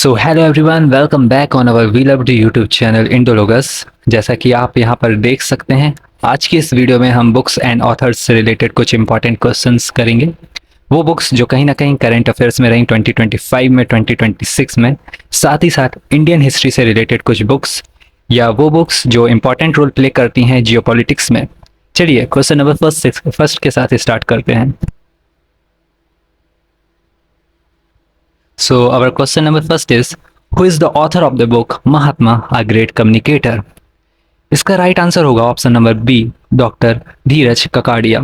So hello everyone, welcome back on our we loved YouTube channel Indologus. जैसा कि आप यहाँ पर देख सकते हैं, आज की इस वीडियो में हम बुक्स एंड ऑथर्स से रिलेटेड कुछ इंपॉर्टेंट क्वेश्चंस करेंगे। वो बुक्स जो कहीं ना कहीं करंट अफेयर्स में रहीं 2025 में, 2026 में, साथ ही साथ इंडियन हिस्ट्री से रिलेटेड कुछ बुक्स या वो बुक्स जो इंपॉर्टेंट रोल प्ले करती हैं जियोपॉलिटिक्स में। चलिए क्वेश्चन नंबर फर्स्ट के साथ स्टार्ट करते हैं। So our question number first is, who is the author of the book Mahatma, a Great Communicator? इसका राइट आंसर होगा ऑप्शन नंबर बी, डॉक्टर धीरज ककाड़िया।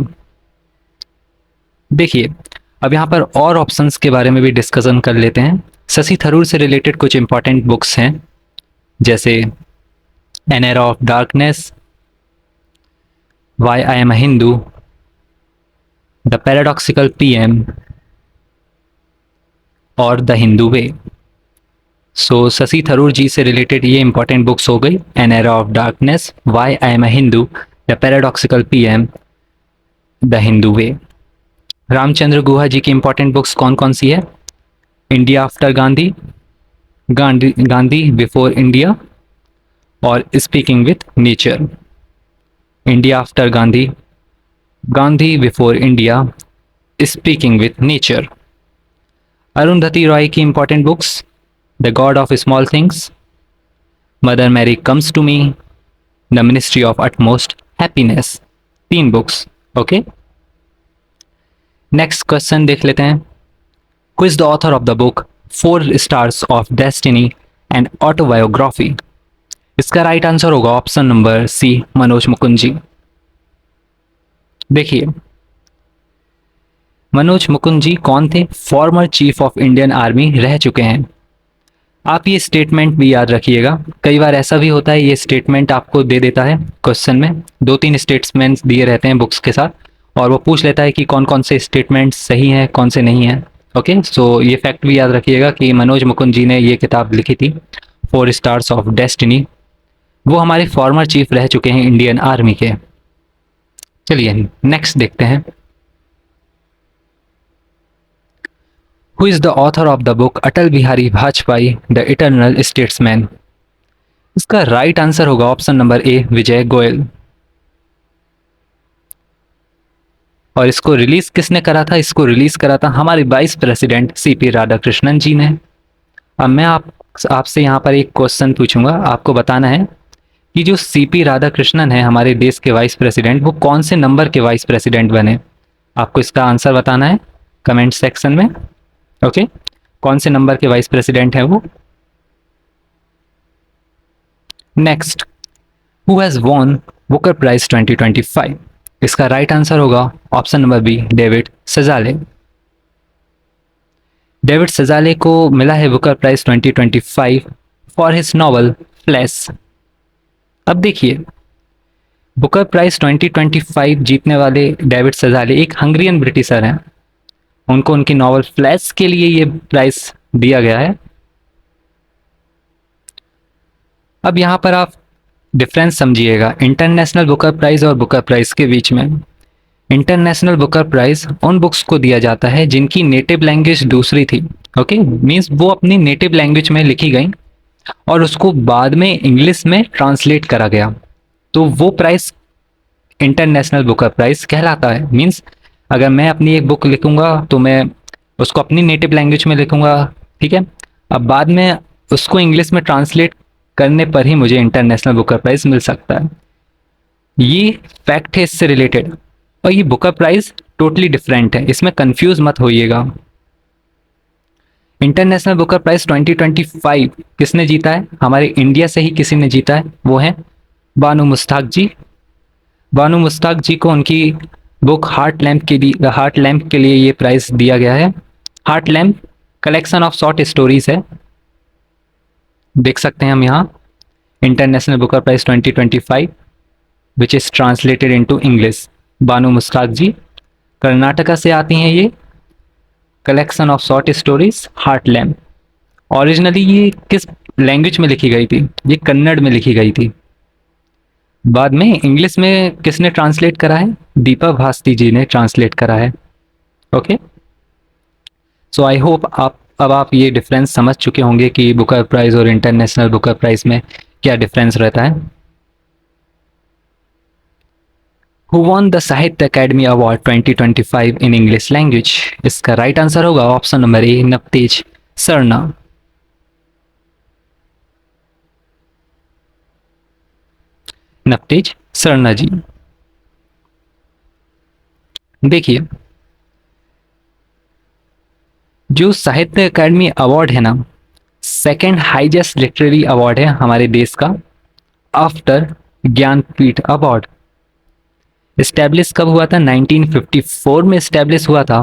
देखिए, अब यहाँ पर और ऑप्शंस के बारे में भी डिस्कशन कर लेते हैं। शशि थरूर से रिलेटेड कुछ इंपॉर्टेंट बुक्स हैं, जैसे an era of darkness, why I am a Hindu, the paradoxical PM और the Hindu way. So Shashi Tharoor ji से रिलेटेड ये इंपॉर्टेंट बुक्स हो गई, an era of darkness, why I am a Hindu, the paradoxical PM, the Hindu way. Ramachandra Guha ji की important books कौन कौन सी है? India after Gandhi, Gandhi before India और speaking with nature. India after Gandhi, Gandhi before India, speaking with nature. Arundhati Roy की important books, the god of small things, mother Mary comes to me, the ministry of utmost happiness. 3 books. Okay, next question देख लेते हैं। Who is the author of the book 4 stars of destiny and autobiography? इसका right answer होगा option number C, Manoj Mukund ji. देखिए, मनोज मुकुंद जी कौन थे? Former chief of Indian army रह चुके हैं। आप ये स्टेटमेंट भी याद रखिएगा, कई बार ऐसा भी होता है ये स्टेटमेंट आपको दे देता है क्वेश्चन में, 2-3 स्टेटमेंट्स दिए रहते हैं बुक्स के साथ और वो पूछ लेता है कि कौन कौन से स्टेटमेंट्स सही हैं, कौन से नहीं हैं। ओके, सो ये फैक्ट भी याद रखिएगा कि मनोज मुकुंद जी ने ये किताब लिखी थी 4 स्टार्स ऑफ डेस्टिनी। वो हमारे फॉर्मर चीफ रह चुके हैं इंडियन आर्मी के। चलिए नेक्स्ट देखते हैं। Who is the author of the book Atal Bihari Vajpayee the eternal statesman? इसका राइट आंसर होगा ऑप्शन नंबर ए, विजय गोयल। और इसको रिलीज किसने करा था? इसको रिलीज करा था हमारे वाइस प्रेसिडेंट सीपी राधाकृष्णन जी ने। अब मैं आपसे यहाँ पर एक क्वेश्चन पूछूंगा, आपको बताना है कि जो सीपी राधाकृष्णन है हमारे देश के वाइस प्रेसिडेंट, वो कौन से नंबर के वाइस प्रेसिडेंट बने? आपको इसका आंसर बताना है कमेंट सेक्शन में। ओके, कौन से नंबर के वाइस प्रेसिडेंट हैं वो? Next, who has won Booker prize 2025? इसका राइट आंसर होगा option number B, David Szalay. David Szalay को मिला है Booker prize 2025 for his novel flesh. अब देखिए, बुकर प्राइज 2025 जीतने वाले डेविड सजाले एक हंगरियन ब्रिटिशर हैं। उनको उनकी नॉवल फ्लैश के लिए ये प्राइज दिया गया है। अब यहां पर आप डिफरेंस समझिएगा इंटरनेशनल बुकर प्राइज और बुकर प्राइज के बीच में। इंटरनेशनल बुकर प्राइज उन बुक्स को दिया जाता है जिनकी नेटिव लैंग्वेज दूसरी थी। ओके, मींस वो अपनी नेटिव लैंग्वेज में लिखी गई और उसको बाद में इंग्लिश में ट्रांसलेट करा गया, तो वो प्राइज इंटरनेशनल बुकर प्राइज कहलाता है। मींस अगर मैं अपनी एक बुक लिखूंगा तो मैं उसको अपनी नेटिव लैंग्वेज में लिखूंगा, ठीक है। अब बाद में उसको इंग्लिश में ट्रांसलेट करने पर ही मुझे इंटरनेशनल बुकर प्राइज मिल सकता है। ये फैक्ट है इससे रिलेटेड, और ये बुकर प्राइज टोटली डिफरेंट है, इसमें कंफ्यूज मत होइएगा। इंटरनेशनल बुकर प्राइज 2025 किसने जीता है? हमारे इंडिया से ही किसी ने जीता है, वो है बानू मुश्ताक जी। बानू मुश्ताक जी को उनकी बुक हार्ट लैम्प के लिए ये प्राइज दिया गया है। Heart lamp collection of short stories है, देख सकते हैं हम यहाँ। International Booker prize 2025 which is translated into English. Banu Mushtaq ji Karnataka से आती हैं। ये collection of short stories heart lamp. Originally ये किस लैंग्वेज में लिखी गई थी? ये कन्नड़ में लिखी गई थी। बाद में इंग्लिश में किसने ट्रांसलेट करा है? दीपा भास्ती जी ने ट्रांसलेट करा है। ओके, सो आई होप आप अब आप ये डिफरेंस समझ चुके होंगे कि बुकर प्राइज़ और इंटरनेशनल बुकर प्राइज़ में क्या डिफरेंस रहता है। Who won the Sahitya Akademi award 2025 in English language? इसका राइट आंसर होगा option number A, Navtej Sarna. Navtej Sarna ji. देखिए, जो साहित्य अकादमी अवार्ड है ना, सेकंड हाईएस्ट लिटरेरी अवार्ड है हमारे देश का आफ्टर ज्ञानपीठ अवार्ड। इस्टेब्लिश कब हुआ था? 1954 में इस्टेब्लिश हुआ था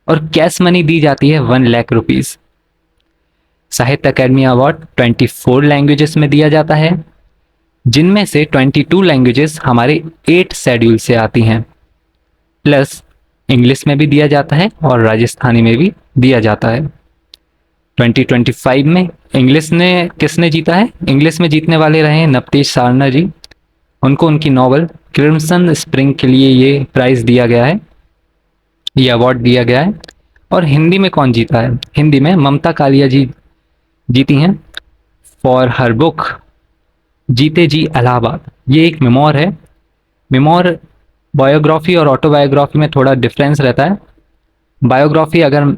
और कैश मनी दी जाती है 1 लाख रुपीज। साहित्य अकादमी अवार्ड 24 लैंग्वेजेस में दिया जाता है, जिनमें से 22 लैंग्वेजेस हमारे 8 शेड्यूल से आती हैं, प्लस इंग्लिश में भी दिया जाता है और राजस्थानी में भी दिया जाता है। 2025 में इंग्लिश ने किसने जीता है? इंग्लिश में जीतने वाले रहे हैं नवतेज सारना जी। उनको उनकी नॉवल क्रिम्सन स्प्रिंग के लिए ये प्राइज दिया गया है, ये अवार्ड दिया गया है। और हिंदी में कौन जीता है? हिंदी में ममता कालिया जी जीती हैं फॉर हर बुक जीते जी इलाहाबाद। ये एक मेमोर है। मेमोर बायोग्राफी और ऑटोबायोग्राफी में थोड़ा डिफरेंस रहता है। बायोग्राफी अगर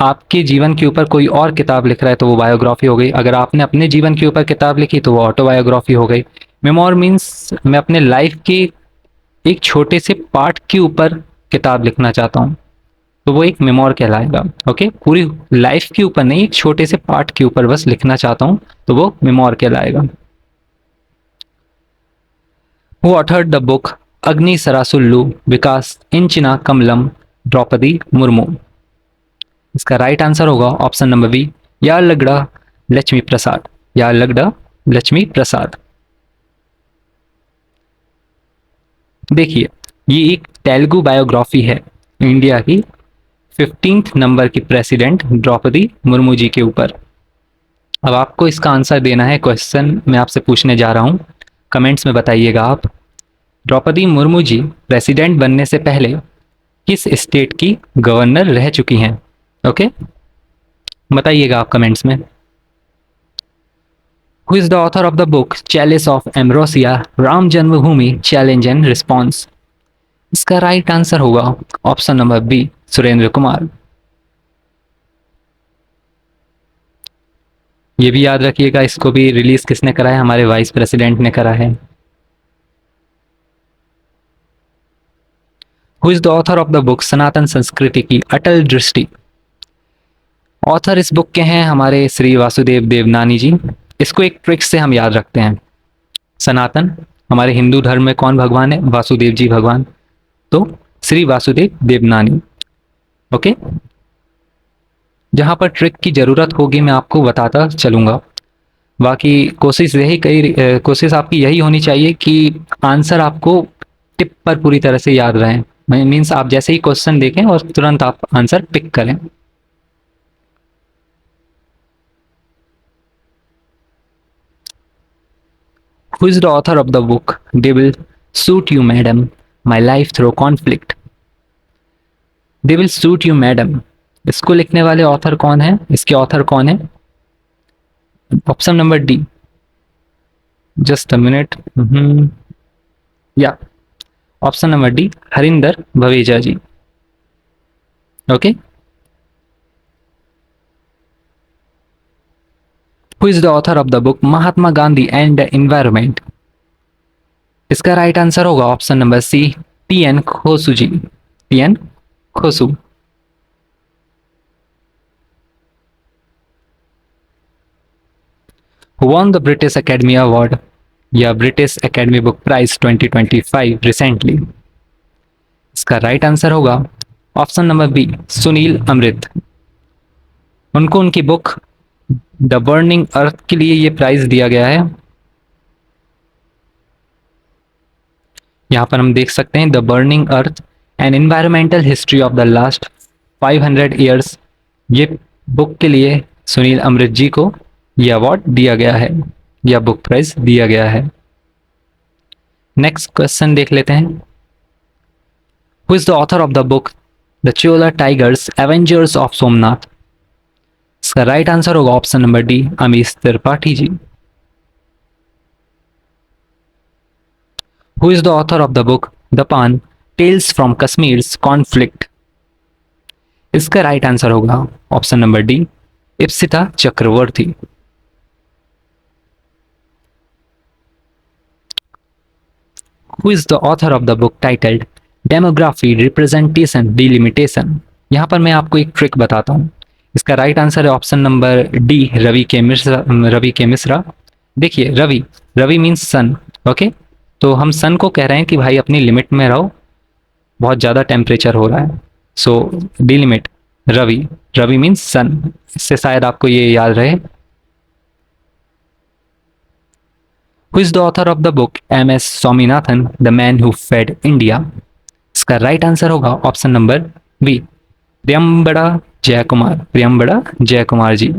आपके जीवन के ऊपर कोई और किताब लिख रहा है तो वो बायोग्राफी हो गई, अगर आपने अपने जीवन के ऊपर किताब लिखी तो वो ऑटोबायोग्राफी हो गई। मेमोर मीन्स मैं अपने लाइफ के एक छोटे से पार्ट के ऊपर किताब लिखना चाहता हूँ, तो वो एक मेमोर कहलाएगा। ओके, पूरी लाइफ के ऊपर नहीं, एक छोटे से पार्ट के ऊपर बस लिखना चाहता हूँ तो वो मेमोर कहलाएगा। हु ऑथर्ड द बुक अग्नि सरासुल्लू विकास इंचिना कमलम द्रौपदी मुर्मू? इसका राइट आंसर होगा ऑप्शन नंबर बी, यार्लगड़ा लक्ष्मी प्रसाद। यार्लगड़ा लक्ष्मी प्रसाद। देखिए, ये एक तेलुगु बायोग्राफी है इंडिया की 15th नंबर की प्रेसिडेंट द्रौपदी मुर्मू जी के ऊपर। अब आपको इसका आंसर देना है, क्वेश्चन मैं आपसे पूछने जा रहा हूँ, कमेंट्स में बताइएगा आप। द्रौपदी मुर्मू जी प्रेसिडेंट बनने से पहले किस स्टेट की गवर्नर रह चुकी हैं? ओके, बताइएगा आप कमेंट्स में। Who is the author of the book chalice of ambrosia Ram Janmabhoomi challenge and response? इसका राइट आंसर होगा option number B, Surendra Kumar. ये भी याद रखिएगा, इसको भी रिलीज किसने करा है? हमारे वाइस प्रेसिडेंट ने करा है। Who is the author of the book Sanatan Sanskriti की अटल दृष्टि? ऑथर इस बुक के हैं हमारे श्री वासुदेव देवनानी जी। इसको एक ट्रिक से हम याद रखते हैं। सनातन हमारे हिंदू धर्म में कौन भगवान है? वासुदेव जी भगवान, तो श्री वासुदेव देवनानी। ओके, जहां पर ट्रिक की जरूरत होगी मैं आपको बताता चलूंगा। बाकी कोशिश आपकी यही होनी चाहिए कि आंसर आपको टिप पर पूरी तरह से याद रहे। मीन्स आप जैसे ही क्वेश्चन देखें और तुरंत आप आंसर पिक करें। Who is the author of the book They Will Suit You Madam, My Life Through Conflict? They Will Suit You Madam, इसको लिखने वाले ऑथर कौन है? इसके ऑथर कौन है? Option number D, just a minute, या option number D, Harinder Bhaweja ji. Okay, who is the author of the book Mahatma Gandhi and the environment? इसका राइट आंसर होगा option number C, T N. Khosoo ji. T N. Khosoo. Who won the British Academy Award या British academy book prize 2025 recently? इसका right answer होगा option number B, Sunil Amrith. उनको उनकी book the burning अर्थ के लिए ये प्राइज दिया गया है। यहाँ पर हम देख सकते हैं the burning earth N environmental history of the last 500 years. ये बुक के लिए सुनील अमृत जी को यह अवार्ड दिया गया है या बुक प्राइज दिया गया है। नेक्स्ट क्वेश्चन देख लेते हैं। Who is the author of the book the Chola tigers avengers of Somnath? इसका राइट आंसर होगा option number D, Amish Tripathi ji. Who is the author of the book the paan tales from Kashmir's conflict? इसका right answer होगा option number D, Ipsita Chakraborty. Who is the author of the book titled demography representation delimitation? यहां पर मैं आपको एक trick बताता हूं। इसका राइट आंसर है ऑप्शन नंबर डी, रवि के मिश्रा। रवि के मिश्रा। देखिए रवि, रवि मीन्स सन, ओके। तो हम सन को कह रहे हैं कि भाई अपनी लिमिट में रहो, बहुत ज़्यादा टेम्परेचर हो रहा है, सो डिलिमिट रवि। रवि मीन्स सन, इससे शायद आपको ये याद रहे। Who is the author of the book M S Swaminathan the man who fed India? इसका राइट आंसर होगा option number B, Priyambada Jayakumar. Priyambada Jayakumar ji.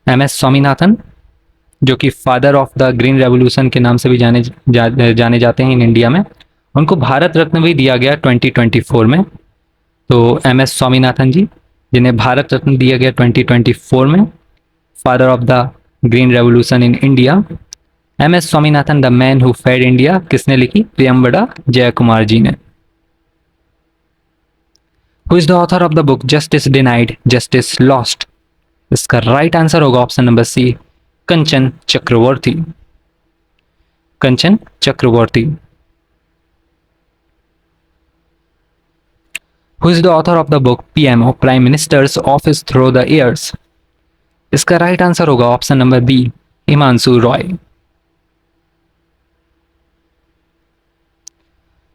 M S Swaminathan, जो कि father of the green revolution के नाम से भी जाने जाते हैं इन इंडिया में, उनको भारत रत्न भी दिया गया 2024 में। तो एम एस स्वामीनाथन जी, जिन्हें भारत रत्न दिया गया 2024 में, father of the green revolution in India. M S Swaminathan the man who fed India किसने लिखी? प्रियम्बड़ा जयकुमार जी ने। Who is the author of the book justice denied justice lost? इसका राइट आंसर होगा option number C, Kanchan Chakraborty. Kanchan Chakraborty. Who is the author of the book PMO prime minister's office through the years? इसका right answer होगा option number B, Himanshu Roy.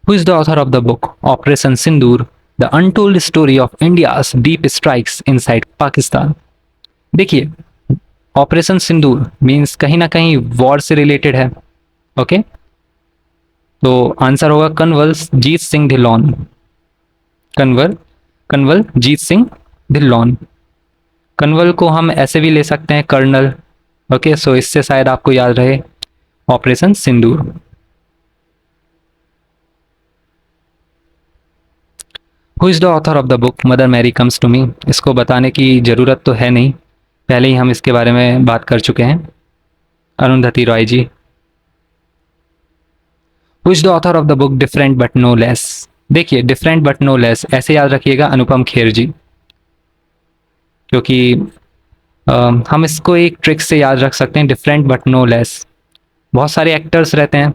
Who is the author of the book operation Sindoor the untold story of India's deep strikes inside Pakistan? देखिए operation सिंदूर means कहीं ना कहीं war से related है, okay. तो answer होगा कंवल जीत सिंह ढिल्लोन। कंवल जीत सिंह ढिल्लोन। कंवल को हम ऐसे भी ले सकते हैं कर्नल, ओके। सो इससे शायद आपको याद रहे operation Sindoor. Who is the author of the book mother Mary comes to me? इसको बताने की जरूरत तो है नहीं, पहले ही हम इसके बारे में बात कर चुके हैं, Arundhati Roy ji. Who is the author of the book different but no less? देखिए डिफरेंट बट नो लेस ऐसे याद रखिएगा, अनुपम खेर जी, क्योंकि हम इसको एक ट्रिक से याद रख सकते हैं, डिफरेंट बट नो लेस। बहुत सारे एक्टर्स रहते हैं,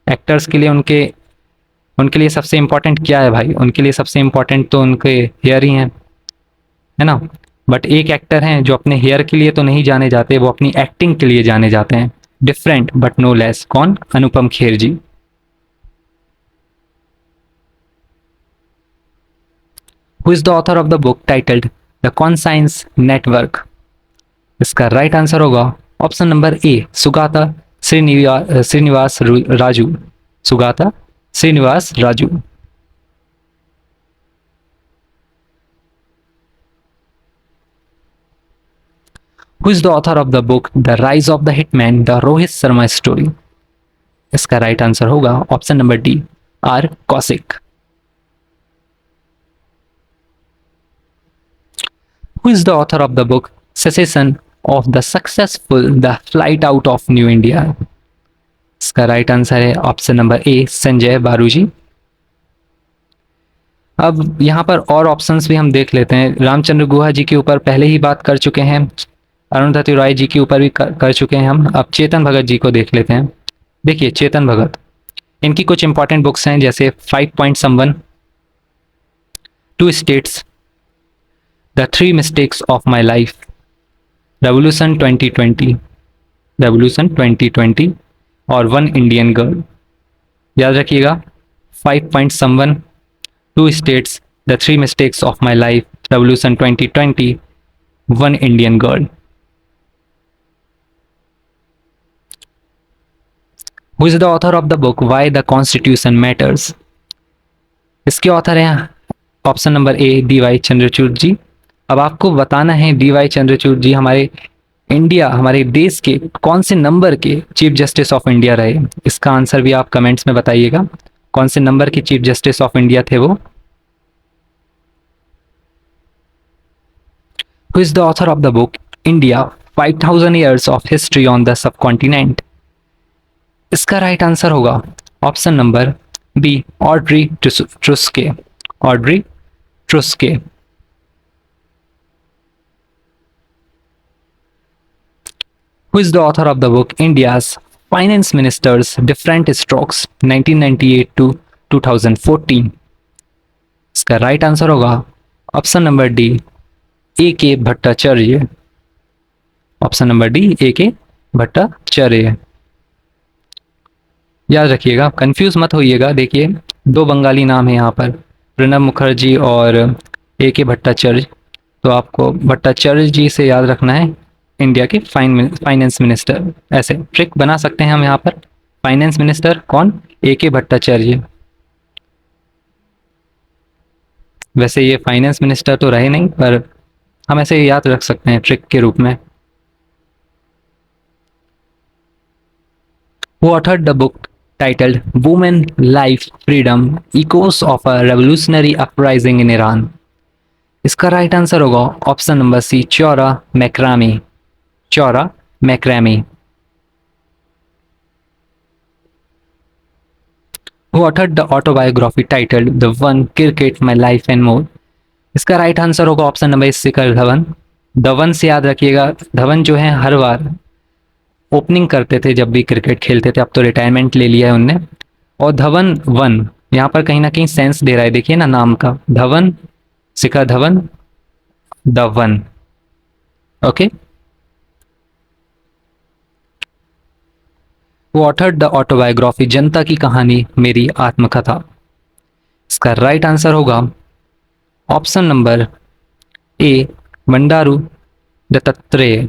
एक्टर्स के लिए उनके लिए सबसे इम्पोर्टेंट क्या है भाई? उनके लिए सबसे इम्पोर्टेंट तो उनके हेयर ही हैं, है ना। बट एक एक्टर हैं जो अपने हेयर के लिए तो नहीं जाने जाते, वो अपनी एक्टिंग के लिए जाने जाते हैं। डिफरेंट बट नो लेस, कौन? Anupam Kher ji. Who is the author of the book titled the conscience network? इसका राइट आंसर होगा option number A, Sugata Srinivasa Raju. Sugata Srinivasa Raju. Who is the author of the book The Rise of the Hitman, The Rohit Sharma Story? इसका right answer होगा option number D, R Kaushik. Who is the author of the book Secession of the Successful, The Flight Out of New India? इसका right answer है option number ए, संजय बारू जी। अब यहाँ पर और options भी हम देख लेते हैं। रामचंद्र गुहा जी के ऊपर पहले ही बात कर चुके हैं, अरुंधति रॉय जी के ऊपर भी कर चुके हैं हम। अब चेतन भगत जी को देख लेते हैं। देखिए चेतन भगत, इनकी कुछ इंपॉर्टेंट बुक्स हैं, जैसे 5 Point Someone, 2 States, the 3 Mistakes of My Life, revolution 2020 और 1 Indian Girl। याद रखिएगा 5 Point Someone, 2 States, the 3 Mistakes of My Life, revolution 2020, 1 Indian Girl। Who is the author of the book Why the Constitution Matters? इसके author हैं option number A, D Y Chandrachud ji. अब आपको बताना है D Y Chandrachud जी हमारे India, हमारे देश के कौन से नंबर के चीफ जस्टिस ऑफ इंडिया रहे। इसका आंसर भी आप कमेंट्स में बताइएगा, कौन से नंबर के चीफ जस्टिस ऑफ इंडिया थे वो। Who is the author of the book India 5000 years of history on the subcontinent? इसका राइट आंसर होगा option number B, Audrey Truschke. Audrey Truschke. Who is the author of the book India's Finance Minister's Different Strokes 1998 to 2014? इसका right answer होगा option number D, ए के Bhattacharya. Option number D, ए के भट्टाचार्य। याद रखिएगा, confuse मत होइएगा। देखिए, दो बंगाली नाम है यहाँ पर, प्रणब मुखर्जी और ए के भट्टाचार्य। तो आपको भट्टाचार्य जी से याद रखना है, इंडिया के फाइनेंस मिनिस्टर। ऐसे ट्रिक बना सकते हैं हम यहाँ पर। फाइनेंस मिनिस्टर कौन? ए के भट्टाचार्य। वैसे ये फाइनेंस मिनिस्टर तो रहे नहीं, पर हम ऐसे याद रख सकते हैं ट्रिक के रूप में। Who authored the book titled Women, Life, Freedom, Echoes of a Revolutionary Uprising in Iran? इसका राइट आंसर होगा option number C, Chowra Makaremi. Chowra Makaremi. Who authored the autobiography titled The One, Cricket, My Life and More? इसका right answer होगा option number सी, शिखर धवन। धवन से याद रखिएगा, धवन जो है हर बार opening करते थे जब भी क्रिकेट खेलते थे। अब तो रिटायरमेंट ले लिया है उनने। और धवन वन यहाँ पर कहीं ना कहीं सेंस दे रहा है, देखिए ना नाम का, Dhawan, Shikhar Dhawan, the one. Okay. वो ऑथर्ड द ऑटोबायोग्राफी जनता की कहानी मेरी आत्मकथा? इसका राइट आंसर होगा ऑप्शन नंबर ए, बंडारू दत्तात्रेय।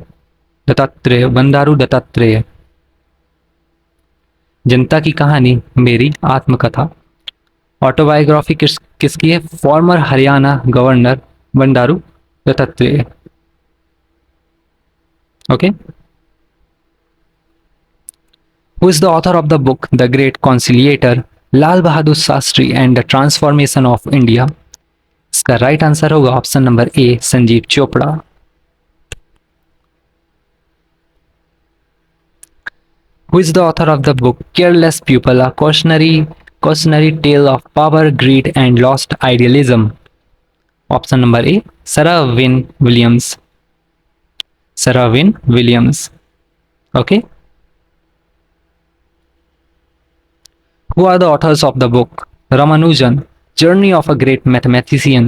दत्तात्रेय, बंडारू दत्तात्रेय। जनता की कहानी मेरी आत्मकथा। ऑटोबायोग्राफी किसकी है? Farmer Haryana governor Bandaru Dattatreya. Okay. Who is the author of the book The Great Conciliator, Lal Bahadur Shastri and the transformation of India? इसका राइट आंसर होगा option number A, Sanjeev Chopra. Who is the author of the book Careless Pupil, a cautionary tale of power, greed and lost idealism? Option number ए, सरा win Williams. सरा win Williams. Okay. Who are the authors of the book Ramanujan, Journey of a Great Mathematician?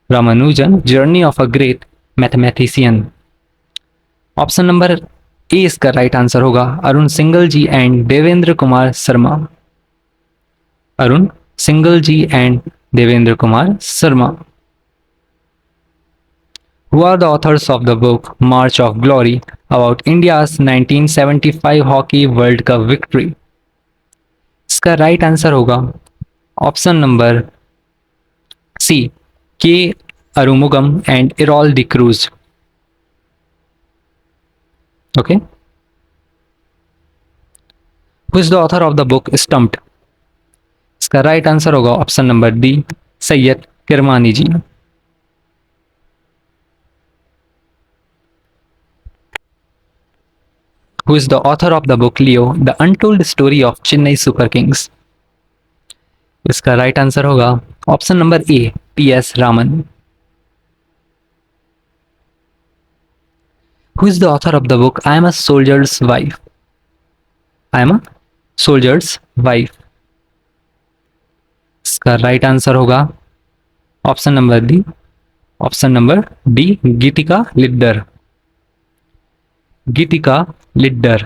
Ramanujan, Journey of a Great Mathematician. Option number A इसका right answer होगा Arun Singhal ji and Devendra Kumar Sharma. Arun Singhal ji and Devendra Kumar Sharma. Who are the authors of the book March of Glory, about India's 1975 Hockey World Cup victory? इसका right answer होगा option number C, K Arumugam and Errol D'Cruz. Okay. Who is the author of the book stumped? इसका right answer होगा option number D, Syed Kirmani ji. Who is the author of the book Leo, The Untold Story of Chennai Super Kings? इसका right answer होगा option number A, P S. Raman. Who is the author of the book I am a soldier's wife? I am a soldier's wife. इसका right answer होगा option number D, option number D, Geetika Lidder. Geetika Lidder.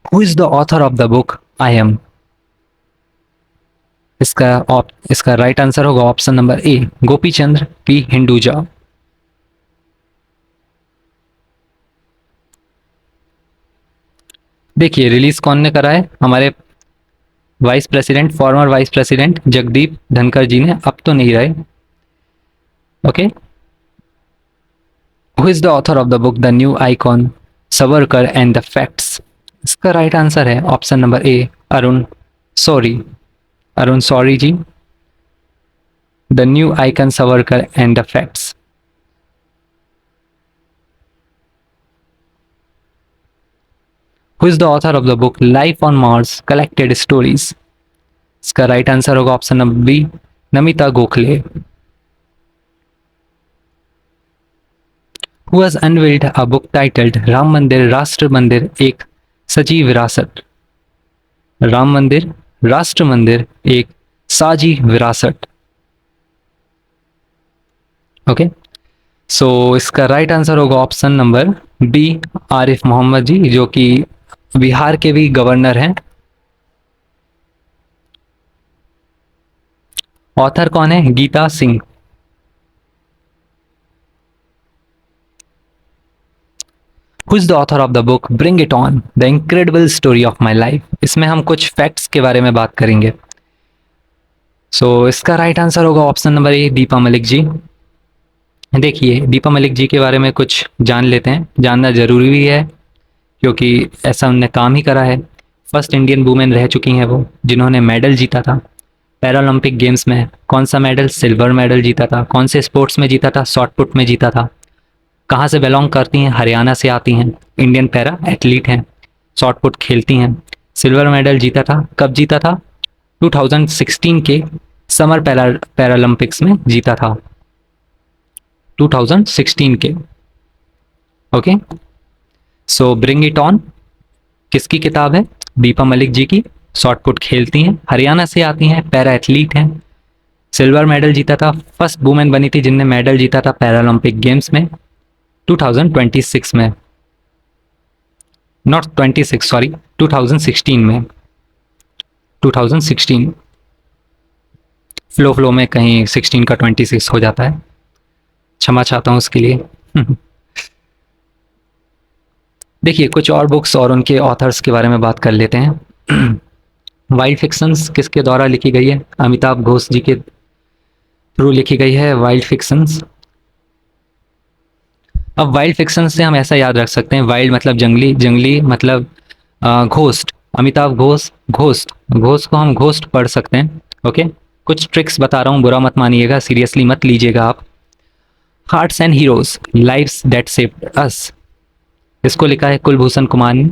Who is the author of the book I am? इसका right answer होगा option number A, Gopi Chandra P Hinduja. देखिए, release कौन ने करा है? हमारे vice president, former vice president Jagdeep Dhankhar ji ने। अब तो नहीं रहे। Okay. Who is the author of the book the new icon, Savarkar and the facts? इसका राइट आंसर है option number A, Arun Shourie, Arun Shourie ji, the new icon Savarkar and the facts. Who is the author of the book life on Mars collected stories? इसका right answer होगा option number B, Namita Gokhale. Who has unveiled a book titled Ram Mandir Rashtra मंदिर एक सजीव विरासत? राम मंदिर राष्ट्र मंदिर एक साजी विरासत। ओके, सो इसका राइट आंसर होगा option number B, Arif Mohammed ji, जो कि बिहार के भी गवर्नर हैं। ऑथर कौन है? Geeta Singh. Who is the author of the book bring it on the incredible story of my life? इसमें हम कुछ फैक्ट्स के बारे में बात करेंगे। इसका राइट आंसर होगा option number A, Deepa Malik ji. देखिए, दीपा मलिक जी के बारे में कुछ जान लेते हैं, जानना जरूरी भी है क्योंकि ऐसा उनने काम ही करा है। फर्स्ट इंडियन वुमेन रह चुकी हैं वो, जिन्होंने मेडल जीता था पैरालंपिक गेम्स में। कौन सा मेडल? सिल्वर मेडल जीता था। कौन से स्पोर्ट्स में जीता था? शॉर्ट पुट में जीता था। कहाँ से बिलोंग करती हैं? हरियाणा से आती हैं। इंडियन पैरा एथलीट हैं, शॉर्ट पुट खेलती हैं। सिल्वर मेडल जीता था, कब जीता था? 2016 के समर पैरालंपिक्स में जीता था, 2016 के। Okay, so bring it on किसकी किताब है? दीपा मलिक जी की। शॉर्ट पुट खेलती हैं, हरियाणा से आती हैं, पैरा एथलीट हैं, सिल्वर मेडल जीता था, फर्स्ट वुमेन बनी थी जिनने मेडल जीता था पैरालंपिक गेम्स में 2026 में, नॉट 26 सॉरी, 2016 में। 2016 फ्लो में कहीं 16 का 26 हो जाता है, क्षमा चाहता हूँ उसके लिए। देखिए, कुछ और बुक्स और उनके ऑथर्स के बारे में बात कर लेते हैं। वाइल्ड फिक्शंस किसके द्वारा लिखी गई है? अमिताभ घोष जी के थ्रू लिखी गई है वाइल्ड फिक्शंस। अब वाइल्ड फिक्शन से हम ऐसा याद रख सकते हैं, वाइल्ड मतलब जंगली, जंगली मतलब घोस्ट। अमिताभ घोष, घोस्ट, घोष को हम घोस्ट पढ़ सकते हैं। ओके, कुछ ट्रिक्स बता रहा हूँ, बुरा मत मानिएगा, सीरियसली मत लीजिएगा आप। Hearts and heroes, lives that saved us, इसको लिखा है कुलभूषण कुमार ने।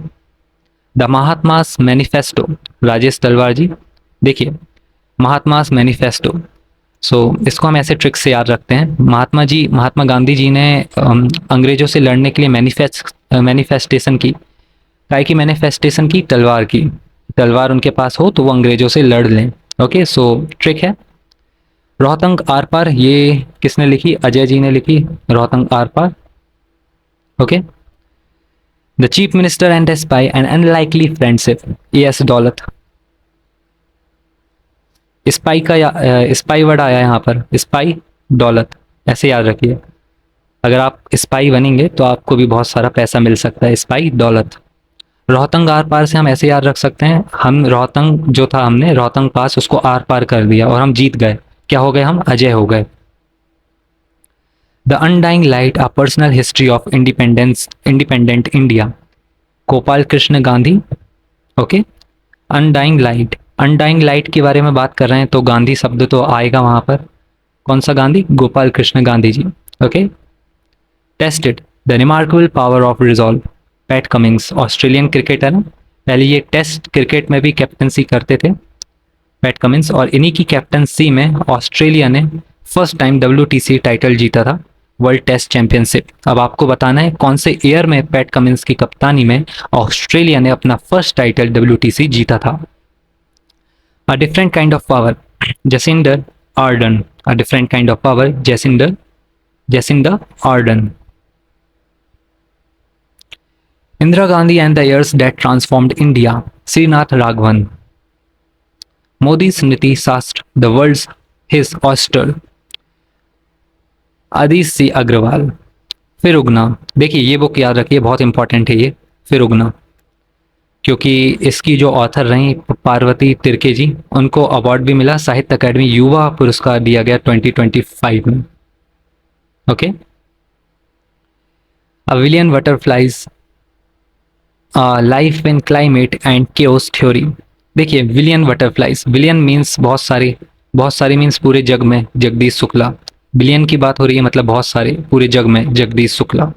द महात्मास मैनिफेस्टो, राजेश तलवार जी। देखिए, महात्मास मैनिफेस्टो, इसको हम ऐसे ट्रिक्स से याद रखते हैं। महात्मा गांधी जी ने अंग्रेजों से लड़ने के लिए मैनिफेस्टेशन की, काय की मैनिफेस्टेशन की? तलवार की। तलवार उनके पास हो तो वो अंग्रेजों से लड़ लें। ओके, सो ट्रिक है। रोहतंग आर पार, ये किसने लिखी? अजय जी ने लिखी, रोहतंग आर पार। Okay, the chief minister and the spy and unlikely friendship, A S. Dulat. Spy का स्पाई वर्ड आया यहाँ पर, स्पाई दौलत, ऐसे याद रखिए। अगर आप स्पाई बनेंगे तो आपको भी बहुत सारा पैसा मिल सकता है, स्पाई दौलत। रोहतंग आर पार से हम ऐसे याद रख सकते हैं, हम रोहतंग जो था, हमने रोहतंग पास उसको आर पार कर दिया और हम जीत गए। क्या हो गए? हम अजय हो गए। The undying light, a personal history of independent India, Gopal Krishna Gandhi. Okay, undying light, undying light के बारे में बात कर रहे हैं तो गांधी शब्द तो आएगा वहां पर। कौन सा Gandhi? Gopal Krishna Gandhi ji. Okay, tested the remarkable power of resolve, Pat Cummins, Australian cricketer है, पहले ये टेस्ट क्रिकेट में भी कैप्टनसी करते थे, पैट कमिंस, और इन्हीं की कैप्टनसी में ऑस्ट्रेलिया ने फर्स्ट टाइम WTC टाइटल जीता था, वर्ल्ड टेस्ट चैंपियनशिप। अब आपको बताना है कौन से ईयर में पैट कमिंस की कप्तानी में ऑस्ट्रेलिया ने अपना फर्स्ट टाइटल WTC जीता था। A different kind of power, Jacinda Ardern. A different kind of power, Jacinda Ardern. Indira Gandhi and the years that transformed India, Srinath Raghavan. Modi Smriti Shastra, the world's his oyster, आदिश सी अग्रवाल। फिर उगना, देखिए ये book याद रखिए, बहुत important है ये, फिर उगना, क्योंकि इसकी जो ऑथर रही पार्वती तिर्के जी, उनको अवार्ड भी मिला, साहित्य अकादमी युवा पुरस्कार दिया गया 2025 में। Okay, William butterflies, life in climate and chaos theory, देखिए विलियन बटरफ्लाइज, विलियन मीन्स बहुत सारी मीन्स पूरे जग में जगदीश शुक्ला, बिलियन की बात हो रही है मतलब बहुत सारे पूरे जग में Jagdish Shukla.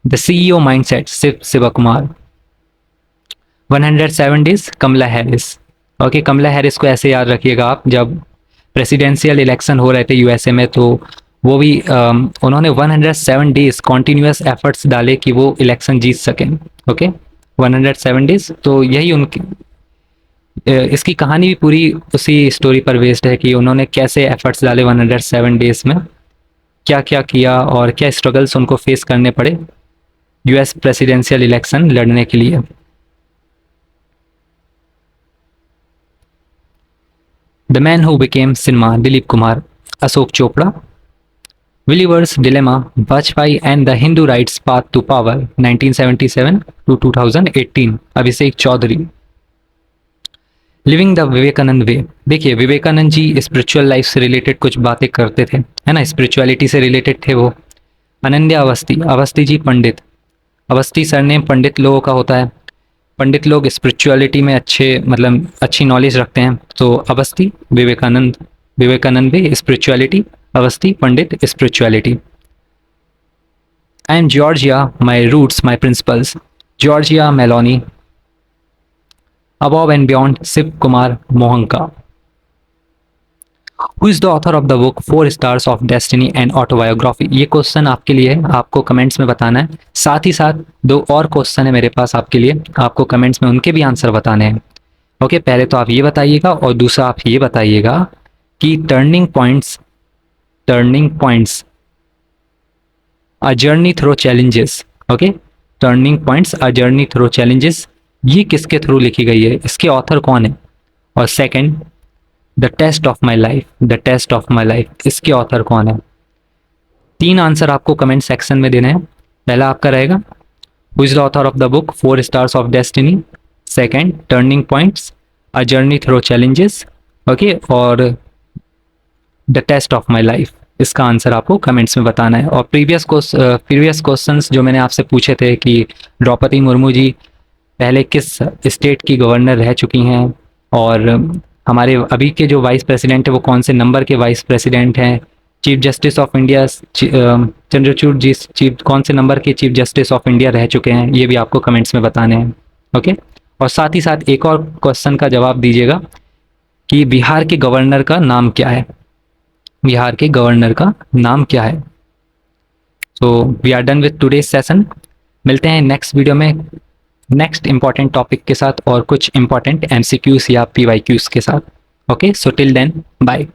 The CEO mindset Shiv Shiva Kumar. 107 days Kamala Harris. Okay, Kamala Harris को ऐसे याद रखिएगा आप, जब प्रेसिडेंशियल इलेक्शन हो रहे थे यूएसए में तो वो भी उन्होंने 107 डेज कॉन्टिन्यूस एफर्ट्स डाले कि वो इलेक्शन जीत सकें। ओके, 107 डेज, तो यही उनकी इसकी कहानी भी पूरी उसी स्टोरी पर बेस्ड है कि उन्होंने कैसे एफर्ट्स डाले 107 डेज में, क्या क्या किया और क्या स्ट्रगल्स उनको फेस करने पड़े यूएस प्रेसिडेंशियल इलेक्शन लड़ने के लिए। The man who became cinema, Dilip Kumar. Ashok Chopra. Believer's dilemma, Vajpayee and the Hindu right's path to power, 1977 to 2018, Abhishek Choudhary. Living the Vivekananda way. देखिए विवेकानंद जी स्पिरिचुअल लाइफ से रिलेटेड कुछ बातें करते थे, है ना, स्पिरिचुअलिटी से रिलेटेड थे वो। अनन्या अवस्थी, अवस्थी जी पंडित। अवस्थी सरनेम पंडित लोगों का होता है, पंडित लोग स्पिरिचुअलिटी में अच्छे मतलब अच्छी नॉलेज रखते हैं, तो अवस्थी विवेकानंद, विवेकानंद भी spirituality, Awasthi Pandit spirituality. I am Georgia, my roots my principles, Georgia Meloni. Above and beyond, Shiv Kumar Mohanka. Who is the author of the book 4 stars of destiny and autobiography. ये क्वेश्चन आपके लिए है, आपको कमेंट्स में बताना है। साथ ही साथ 2 और क्वेश्चन है मेरे पास आपके लिए, आपको कमेंट्स में उनके भी आंसर बताने हैं। ओके, पहले तो आप ये बताइएगा और दूसरा आप ये बताइएगा कि turning points a journey through challenges. Okay, turning points a journey through challenges, ये किसके थ्रू लिखी गई है, इसके ऑथर कौन है। और second, the test of my life, the test of my life, इसके ऑथर कौन है। 3 आंसर आपको कमेंट सेक्शन में देने हैं। पहला आपका रहेगा who is the author of the book 4 stars of destiny, second turning points a journey through challenges, okay, और the test of my life, इसका आंसर आपको कमेंट्स में बताना है। और प्रीवियस क्वेश्चंस जो मैंने आपसे पूछे थे कि द्रौपदी मुर्मू जी पहले किस स्टेट की गवर्नर रह चुकी हैं, और हमारे अभी के जो वाइस प्रेसिडेंट है वो कौन से नंबर के वाइस प्रेसिडेंट हैं, chief justice of India Chandrachud ji कौन से नंबर के चीफ जस्टिस ऑफ इंडिया रह चुके हैं, ये भी आपको कमेंट्स में बताने हैं। ओके, और साथ ही साथ एक और क्वेश्चन का जवाब दीजिएगा कि बिहार के गवर्नर का नाम क्या है, बिहार के गवर्नर का नाम क्या है। So we are done with today's session. मिलते हैं नेक्स्ट वीडियो में नेक्स्ट इंपॉर्टेंट टॉपिक के साथ और कुछ इंपॉर्टेंट एमसीक्यूज या पीवाईक्यूज के साथ। Okay, so till then bye.